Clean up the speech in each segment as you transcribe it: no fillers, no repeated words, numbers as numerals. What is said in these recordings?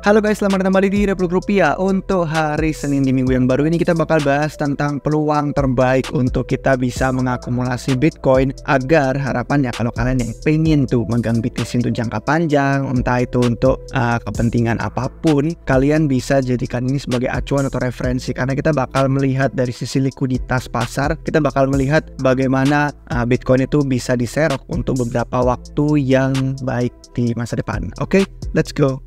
Halo guys, selamat datang kembali di Republik Rupiah. Untuk hari Senin di minggu yang baru ini kita bakal bahas tentang peluang terbaik untuk kita bisa mengakumulasi Bitcoin, agar harapannya kalau kalian yang pengen tuh megang BTC untuk jangka panjang, entah itu untuk kepentingan apapun, kalian bisa jadikan ini sebagai acuan atau referensi, karena kita bakal melihat dari sisi likuiditas pasar, kita bakal melihat bagaimana Bitcoin itu bisa diserok untuk beberapa waktu yang baik di masa depan. Oke, let's go.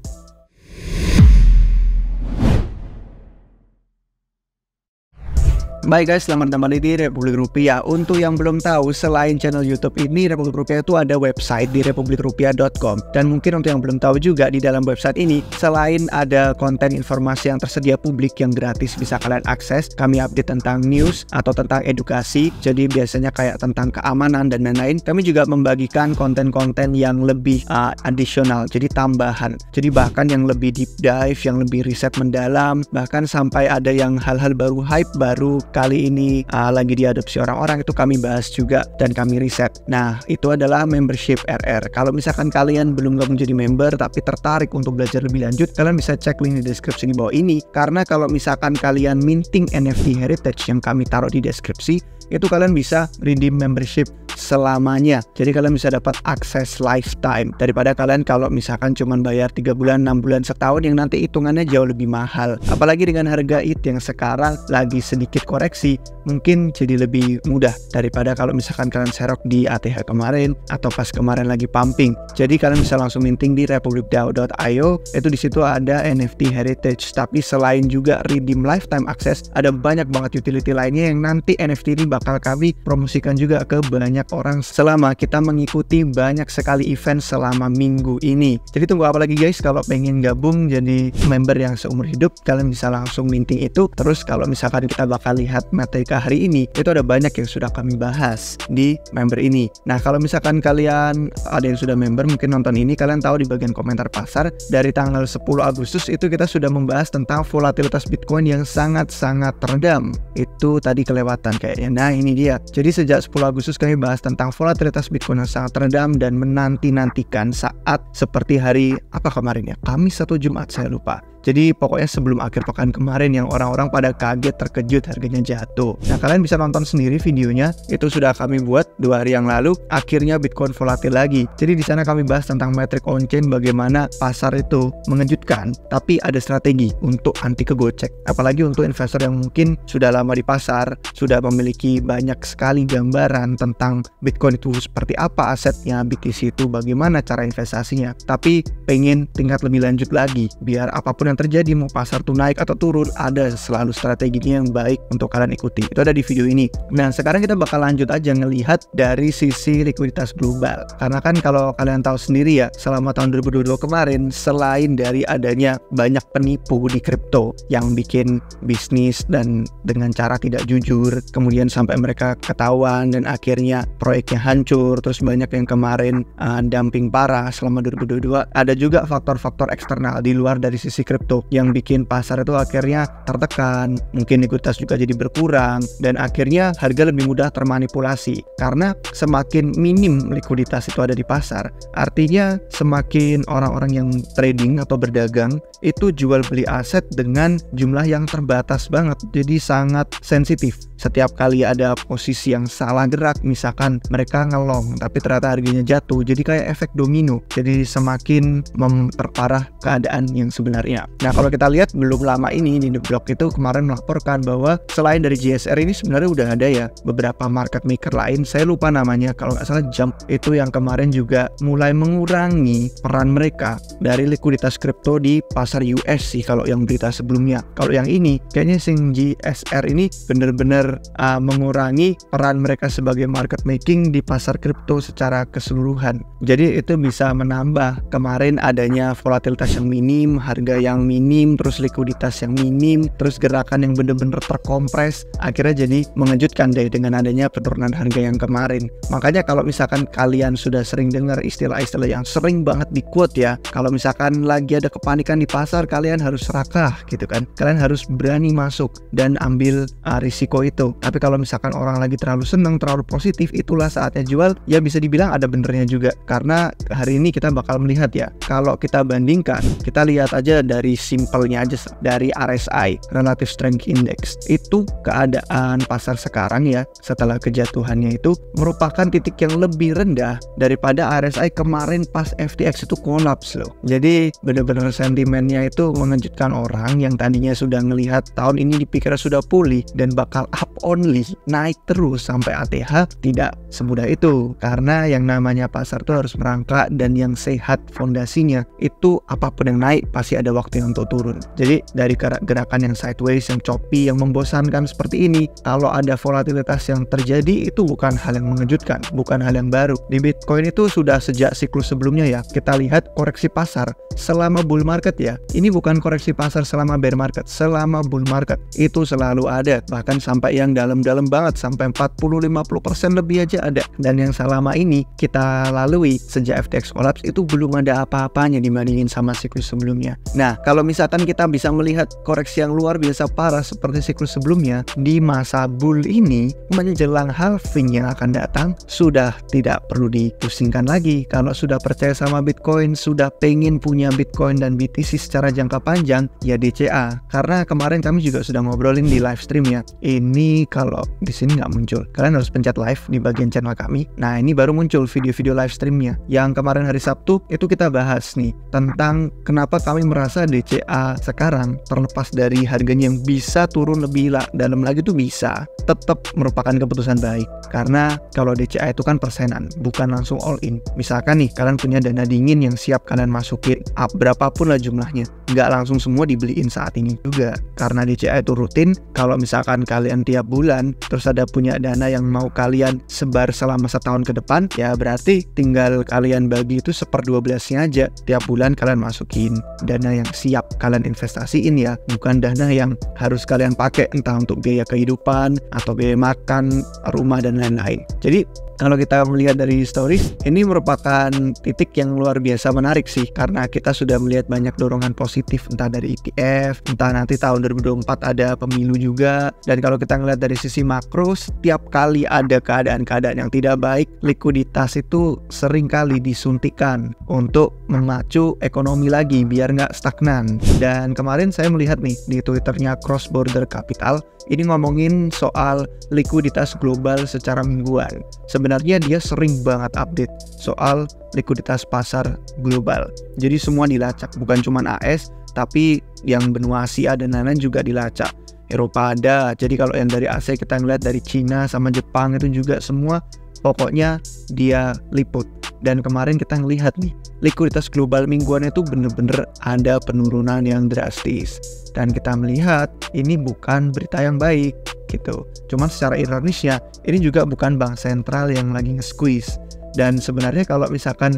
Baik guys, selamat kembali di Republik Rupiah. Untuk yang belum tahu, selain channel YouTube ini, Republik Rupiah itu ada website di republikrupiah.com. Dan mungkin untuk yang belum tahu juga, di dalam website ini, selain ada konten informasi yang tersedia publik yang gratis bisa kalian akses, kami update tentang news atau tentang edukasi, jadi biasanya kayak tentang keamanan dan lain-lain. Kami juga membagikan konten-konten yang lebih additional, jadi tambahan. Jadi bahkan yang lebih deep dive, yang lebih riset mendalam, bahkan sampai ada yang hal-hal baru, hype baru kali ini lagi diadopsi orang-orang, itu kami bahas juga dan kami riset. Nah, itu adalah membership RR. Kalau misalkan kalian belum gabung jadi member tapi tertarik untuk belajar lebih lanjut, kalian bisa cek link di deskripsi di bawah ini. Karena kalau misalkan kalian minting NFT Heritage yang kami taruh di deskripsi, itu kalian bisa redeem membership selamanya. Jadi kalian bisa dapat akses lifetime, daripada kalian kalau misalkan cuman bayar 3 bulan, 6 bulan, setahun, yang nanti hitungannya jauh lebih mahal. Apalagi dengan harga ETH yang sekarang lagi sedikit koreksi, mungkin jadi lebih mudah daripada kalau misalkan kalian serok di ATH kemarin atau pas kemarin lagi pumping. Jadi kalian bisa langsung minting di republicdao.io. Itu di situ ada NFT Heritage. Tapi selain juga redeem lifetime access, ada banyak banget utility lainnya yang nanti NFT ini bakal kami promosikan juga ke banyak orang selama kita mengikuti banyak sekali event selama minggu ini. Jadi tunggu apa lagi guys? Kalau pengen gabung jadi member yang seumur hidup, kalian bisa langsung minting itu. Terus kalau misalkan kita bakal lihat materi hari ini, itu ada banyak yang sudah kami bahas di member ini. Nah, kalau misalkan kalian ada yang sudah member, mungkin nonton ini, kalian tahu di bagian komentar pasar dari tanggal 10 Agustus itu kita sudah membahas tentang volatilitas Bitcoin yang sangat-sangat redam. Itu tadi kelewatan kayaknya. Nah, ini dia. Jadi sejak 10 Agustus kami bahas tentang volatilitas Bitcoin yang sangat redam dan menanti-nantikan saat seperti hari apa kemarin ya? Kamis atau Jumat, saya lupa. Jadi pokoknya sebelum akhir pekan kemarin yang orang-orang pada kaget, terkejut harganya jatuh. Nah, kalian bisa nonton sendiri videonya, itu sudah kami buat 2 hari yang lalu. Akhirnya Bitcoin volatil lagi. Jadi di sana kami bahas tentang metrik on-chain, bagaimana pasar itu mengejutkan, tapi ada strategi untuk anti kegocek. Apalagi untuk investor yang mungkin sudah lama di pasar, sudah memiliki banyak sekali gambaran tentang Bitcoin itu seperti apa asetnya, BTC itu bagaimana cara investasinya, tapi pengen tingkat lebih lanjut lagi, biar apapun yang terjadi, mau pasar tuh naik atau turun, ada selalu strateginya yang baik untuk kalian ikuti. Itu ada di video ini. Nah, sekarang kita bakal lanjut aja ngelihat dari sisi likuiditas global. Karena kan kalau kalian tahu sendiri ya, selama tahun 2022 kemarin, selain dari adanya banyak penipu di kripto yang bikin bisnis dan dengan cara tidak jujur, kemudian sampai mereka ketahuan dan akhirnya proyeknya hancur, terus banyak yang kemarin dumping parah selama 2022, ada juga faktor-faktor eksternal di luar dari sisi kripto yang bikin pasar itu akhirnya tertekan, mungkin likuiditas juga jadi berkurang, dan akhirnya harga lebih mudah termanipulasi. Karena semakin minim likuiditas itu ada di pasar, artinya semakin orang-orang yang trading atau berdagang itu jual beli aset dengan jumlah yang terbatas banget, jadi sangat sensitif. Setiap kali ada posisi yang salah gerak, misalkan mereka ngelong tapi ternyata harganya jatuh, jadi kayak efek domino, jadi semakin memperparah keadaan yang sebenarnya. Nah, kalau kita lihat belum lama ini di The Block itu kemarin melaporkan bahwa selain dari GSR ini sebenarnya udah ada ya beberapa market maker lain, saya lupa namanya, kalau nggak salah Jump, itu yang kemarin juga mulai mengurangi peran mereka dari likuiditas kripto di pasar US sih kalau yang berita sebelumnya. Kalau yang ini kayaknya sing GSR ini bener-bener mengurangi peran mereka sebagai market making di pasar kripto secara keseluruhan. Jadi itu bisa menambah kemarin adanya volatilitas yang minim, harga yang minim, terus likuiditas yang minim, terus gerakan yang bener-bener terkompres, akhirnya jadi mengejutkan deh dengan adanya penurunan harga yang kemarin. Makanya kalau misalkan kalian sudah sering dengar istilah-istilah yang sering banget di quote ya, kalau misalkan lagi ada kepanikan di pasar, kalian harus serakah gitu kan, kalian harus berani masuk dan ambil risiko itu. itu. Tapi kalau misalkan orang lagi terlalu seneng, terlalu positif, itulah saatnya jual. Ya bisa dibilang ada benernya juga, karena hari ini kita bakal melihat ya, kalau kita bandingkan, kita lihat aja dari simpelnya aja, dari RSI, Relative Strength Index, itu keadaan pasar sekarang ya, setelah kejatuhannya itu merupakan titik yang lebih rendah daripada RSI kemarin pas FTX itu kolaps loh. Jadi bener-bener sentimennya itu mengejutkan orang yang tadinya sudah ngelihat tahun ini dipikir sudah pulih dan bakal up only, naik terus sampai ATH. Tidak semudah itu, karena yang namanya pasar tuh harus merangkak, dan yang sehat fondasinya itu apapun yang naik pasti ada waktunya untuk turun. Jadi dari gerakan yang sideways, yang choppy, yang membosankan seperti ini, kalau ada volatilitas yang terjadi, itu bukan hal yang mengejutkan, bukan hal yang baru. Di Bitcoin itu sudah sejak siklus sebelumnya ya, kita lihat koreksi pasar selama bull market ya. Ini bukan koreksi pasar selama bear market, selama bull market itu selalu ada, bahkan sampai yang dalam-dalam banget, sampai 40-50% lebih aja ada. Dan yang selama ini kita lalui sejak FTX collapse itu belum ada apa-apanya dibandingin sama siklus sebelumnya. Nah, kalau misalkan kita bisa melihat koreksi yang luar biasa parah seperti siklus sebelumnya, di masa bull ini menjelang halving yang akan datang, sudah tidak perlu dipusingkan lagi. Kalau sudah percaya sama Bitcoin, sudah pengen punya Bitcoin dan BTC secara jangka panjang, ya DCA. Karena kemarin kami juga sudah ngobrolin di live stream ya. Ini kalau di sini nggak muncul, kalian harus pencet live di bagian channel kami. Nah, ini baru muncul video-video live streamnya. Yang kemarin hari Sabtu itu kita bahas nih tentang kenapa kami merasa DCA sekarang, terlepas dari harganya yang bisa turun lebih dalam lagi tuh bisa, tetap merupakan keputusan baik. Karena kalau DCA itu kan persenan, bukan langsung all in. Misalkan nih kalian punya dana dingin yang siap kalian masukin berapapun lah jumlahnya, nggak langsung semua dibeliin saat ini juga. Karena DCA itu rutin, kalau misalkan kalian tiap bulan terus ada punya dana yang mau kalian sebar selama setahun ke depan, ya berarti tinggal kalian bagi itu 1/12-nya aja. Tiap bulan kalian masukin dana yang siap kalian investasiin ya, bukan dana yang harus kalian pakai entah untuk biaya kehidupan atau biaya makan, rumah, dan lain-lain. Jadi kalau kita melihat dari stories, ini merupakan titik yang luar biasa menarik sih, karena kita sudah melihat banyak dorongan positif entah dari ETF, entah nanti tahun 2024 ada pemilu juga. Dan kalau kita ngelihat dari sisi makro, setiap kali ada keadaan-keadaan yang tidak baik, likuiditas itu sering kali disuntikan untuk memacu ekonomi lagi biar nggak stagnan. Dan kemarin saya melihat nih di Twitternya Cross Border Capital, ini ngomongin soal likuiditas global secara mingguan. Sebenarnya dia sering banget update soal likuiditas pasar global. Jadi semua dilacak, bukan cuma AS, tapi yang benua Asia dan lain-lain juga dilacak. Eropa ada, jadi kalau yang dari Asia kita ngeliat dari Cina sama Jepang itu juga semua pokoknya dia liput. Dan kemarin kita ngelihat nih, likuiditas global mingguannya itu bener-bener ada penurunan yang drastis. Dan kita melihat ini bukan berita yang baik gitu. Cuman secara ironisnya, ini juga bukan bank sentral yang lagi nge-squeeze. Dan sebenarnya kalau misalkan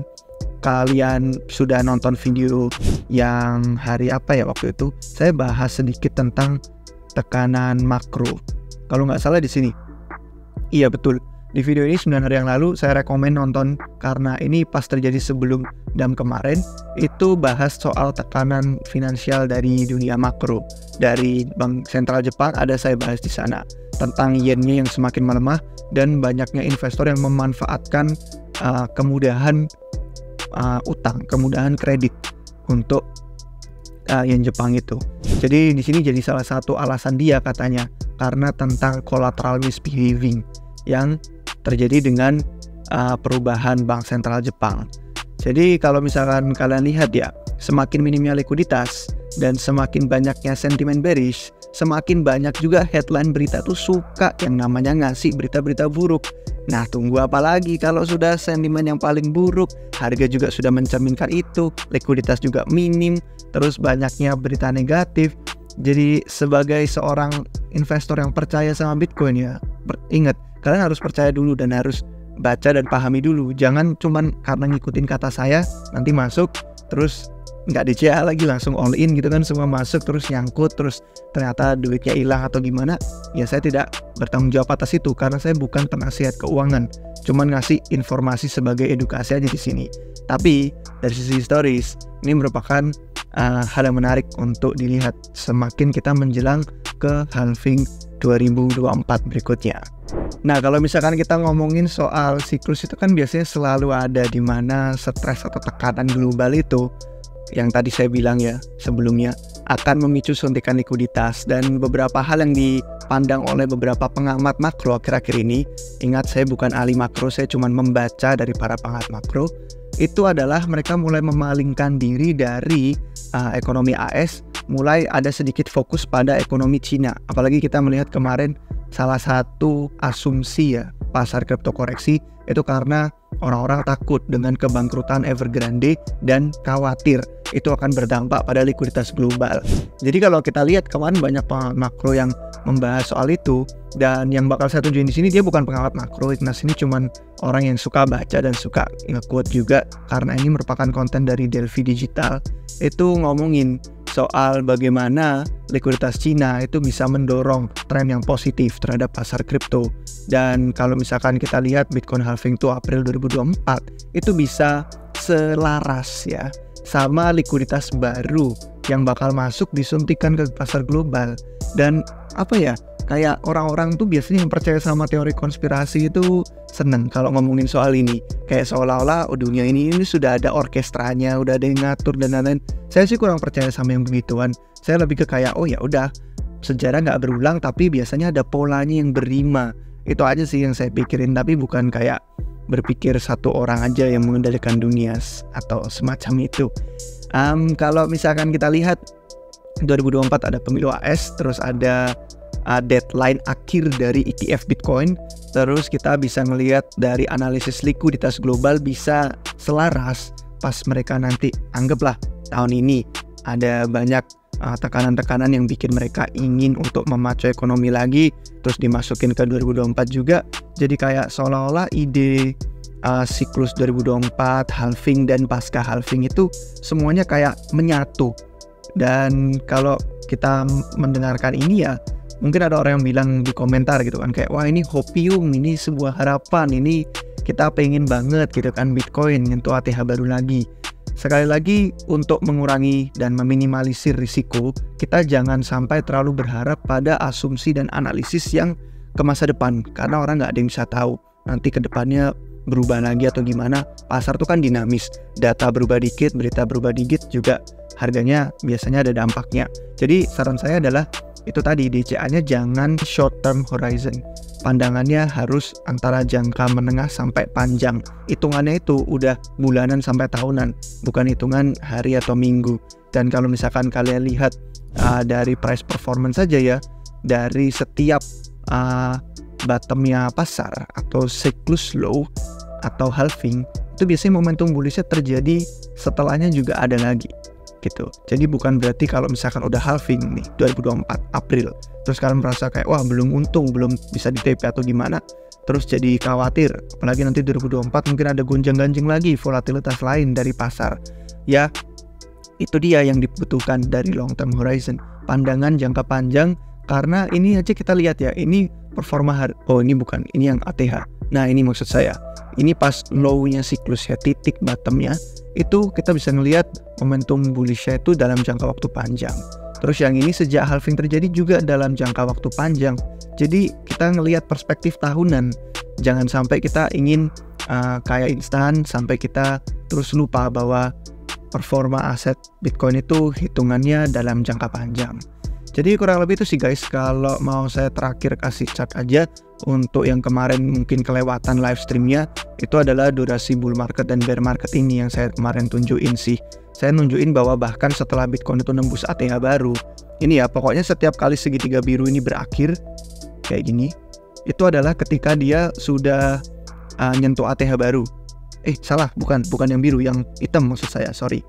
kalian sudah nonton video yang hari apa ya waktu itu, saya bahas sedikit tentang tekanan makro. Kalau nggak salah di sini. Iya betul. Di video ini 9 hari yang lalu saya rekomen nonton, karena ini pas terjadi sebelum DAM kemarin, itu bahas soal tekanan finansial dari dunia makro. Dari Bank Sentral Jepang ada saya bahas di sana tentang yennya yang semakin melemah dan banyaknya investor yang memanfaatkan kemudahan utang, kemudahan kredit untuk yen Jepang itu. Jadi di sini jadi salah satu alasan dia katanya karena tentang collateral misbehaving yang terjadi dengan perubahan Bank Sentral Jepang. Jadi kalau misalkan kalian lihat ya, semakin minimnya likuiditas dan semakin banyaknya sentimen bearish, semakin banyak juga headline berita tuh suka yang namanya ngasih berita-berita buruk. Nah, tunggu apa lagi kalau sudah sentimen yang paling buruk, harga juga sudah mencerminkan itu, likuiditas juga minim, terus banyaknya berita negatif. Jadi sebagai seorang investor yang percaya sama Bitcoin ya, ingat, kalian harus percaya dulu dan harus baca dan pahami dulu. Jangan cuman karena ngikutin kata saya nanti masuk terus nggak DCA lagi langsung all in gitu kan, semua masuk terus nyangkut terus ternyata duitnya hilang atau gimana. Ya saya tidak bertanggung jawab atas itu karena saya bukan penasihat keuangan, cuman ngasih informasi sebagai edukasi aja di sini. Tapi dari sisi historis ini merupakan hal yang menarik untuk dilihat semakin kita menjelang ke halving 2024 berikutnya. Nah, kalau misalkan kita ngomongin soal siklus itu kan biasanya selalu ada di mana stres atau tekanan global itu yang tadi saya bilang ya sebelumnya akan memicu suntikan likuiditas, dan beberapa hal yang dipandang oleh beberapa pengamat makro akhir-akhir ini, ingat saya bukan ahli makro, saya cuma membaca dari para pengamat makro, itu adalah mereka mulai memalingkan diri dari ekonomi AS, mulai ada sedikit fokus pada ekonomi Cina. Apalagi kita melihat kemarin salah satu asumsi ya pasar kripto koreksi itu karena orang-orang takut dengan kebangkrutan Evergrande dan khawatir itu akan berdampak pada likuiditas global. Jadi kalau kita lihat kemarin banyak pengamat makro yang membahas soal itu, dan yang bakal saya tunjukin di sini dia bukan pengamat makro, Ignas ini cuman orang yang suka baca dan suka nge-quote juga karena ini merupakan konten dari Delphi Digital. Itu ngomongin soal bagaimana likuiditas Cina itu bisa mendorong tren yang positif terhadap pasar kripto. Dan kalau misalkan kita lihat Bitcoin halving itu April 2024 itu bisa selaras ya sama likuiditas baru yang bakal masuk disuntikan ke pasar global. Dan apa ya, kayak orang-orang tuh biasanya yang percaya sama teori konspirasi itu seneng kalau ngomongin soal ini, kayak seolah-olah dunia ini sudah ada orkestranya, udah ada yang ngatur dan lain-lain. Saya sih kurang percaya sama yang begituan. Saya lebih ke kayak oh ya udah, sejarah nggak berulang tapi biasanya ada polanya yang berima. Itu aja sih yang saya pikirin, tapi bukan kayak berpikir satu orang aja yang mengendalikan dunia atau semacam itu. Kalau misalkan kita lihat 2024 ada pemilu AS, terus ada deadline akhir dari ETF Bitcoin, terus kita bisa ngelihat dari analisis likuiditas global bisa selaras pas mereka nanti anggaplah tahun ini ada banyak tekanan-tekanan yang bikin mereka ingin untuk memacu ekonomi lagi, terus dimasukin ke 2024 juga. Jadi kayak seolah-olah ide siklus 2024, halving dan pasca halving itu semuanya kayak menyatu. Dan kalau kita mendengarkan ini ya, mungkin ada orang yang bilang di komentar gitu kan kayak wah ini hopium, ini sebuah harapan, ini kita pengen banget gitu kan Bitcoin nyentuh ATH baru lagi. Sekali lagi, untuk mengurangi dan meminimalisir risiko, kita jangan sampai terlalu berharap pada asumsi dan analisis yang ke masa depan, karena orang nggak ada yang bisa tahu nanti ke depannya berubah lagi atau gimana. Pasar tuh kan dinamis, data berubah dikit, berita berubah dikit juga harganya biasanya ada dampaknya. Jadi saran saya adalah itu tadi, DCA-nya jangan short term horizon, pandangannya harus antara jangka menengah sampai panjang. Hitungannya itu udah bulanan sampai tahunan, bukan hitungan hari atau minggu. Dan kalau misalkan kalian lihat dari price performance saja ya, dari setiap bottomnya pasar atau siklus low atau halving, itu biasanya momentum bullishnya terjadi setelahnya juga ada lagi gitu. Jadi bukan berarti kalau misalkan udah halving nih 2024 April terus kalian merasa kayak wah belum untung, belum bisa di TP atau gimana, terus jadi khawatir, apalagi nanti 2024 mungkin ada gonjang-ganjing lagi volatilitas lain dari pasar ya. Itu dia yang dibutuhkan dari long term horizon, pandangan jangka panjang. Karena ini aja kita lihat ya, ini performa oh ini bukan, ini yang ATH. Nah ini maksud saya, ini pas low-nya siklus ya, titik bottomnya itu kita bisa ngelihat momentum bullishnya itu dalam jangka waktu panjang. Terus yang ini sejak halving terjadi juga dalam jangka waktu panjang. Jadi kita ngelihat perspektif tahunan. Jangan sampai kita ingin kayak instan sampai kita terus lupa bahwa performa aset Bitcoin itu hitungannya dalam jangka panjang. Jadi kurang lebih itu sih guys. Kalau mau saya terakhir kasih chart aja untuk yang kemarin mungkin kelewatan live streamnya, itu adalah durasi bull market dan bear market ini yang saya kemarin tunjukin sih. Saya nunjukin bahwa bahkan setelah Bitcoin itu nembus ATH baru, ini ya pokoknya setiap kali segitiga biru ini berakhir kayak gini, itu adalah ketika dia sudah nyentuh ATH baru. Salah, bukan yang biru, yang hitam maksud saya, sorry.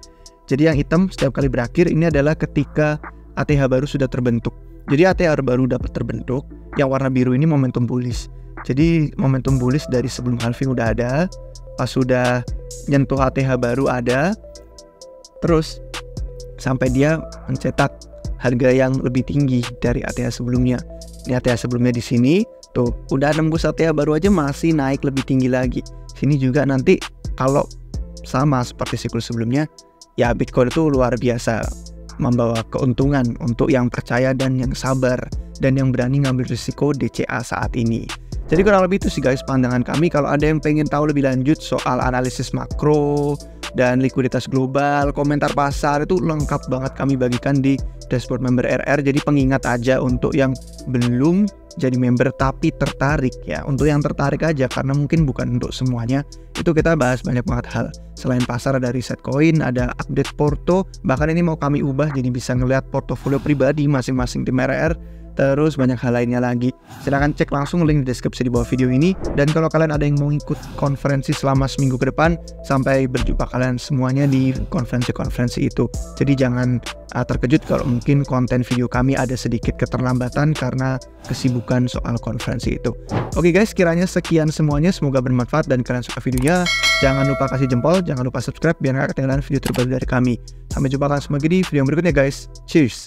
Jadi yang hitam setiap kali berakhir ini adalah ketika ATH baru sudah terbentuk. Jadi ATH baru dapat terbentuk, yang warna biru ini momentum bullish. Jadi momentum bullish dari sebelum halving udah ada, pas sudah nyentuh ATH baru ada, terus sampai dia mencetak harga yang lebih tinggi dari ATH sebelumnya. Ini ATH sebelumnya di sini, tuh udah nembus ATH baru aja masih naik lebih tinggi lagi. Sini juga nanti kalau sama seperti siklus sebelumnya, ya Bitcoin itu luar biasa membawa keuntungan untuk yang percaya dan yang sabar dan yang berani ngambil risiko DCA saat ini. Jadi kurang lebih itu sih guys pandangan kami. Kalau ada yang pengen tahu lebih lanjut soal analisis makro dan likuiditas global, komentar pasar itu lengkap banget kami bagikan di dashboard member RR. Jadi pengingat aja untuk yang belum jadi member tapi tertarik ya. Untuk yang tertarik aja karena mungkin bukan untuk semuanya. Itu kita bahas banyak banget hal. Selain pasar ada riset koin, ada update porto, bahkan ini mau kami ubah jadi bisa ngeliat portofolio pribadi masing-masing tim RR. Terus banyak hal lainnya lagi. Silahkan cek langsung link di deskripsi di bawah video ini. Dan kalau kalian ada yang mau ikut konferensi selama seminggu ke depan, sampai berjumpa kalian semuanya di konferensi-konferensi itu. Jadi jangan terkejut kalau mungkin konten video kami ada sedikit keterlambatan karena kesibukan soal konferensi itu. Oke guys, kiranya sekian semuanya. Semoga bermanfaat dan kalian suka videonya. Jangan lupa kasih jempol, jangan lupa subscribe biar gak ketinggalan video terbaru dari kami. Sampai jumpa kalian semua di video berikutnya guys. Cheers!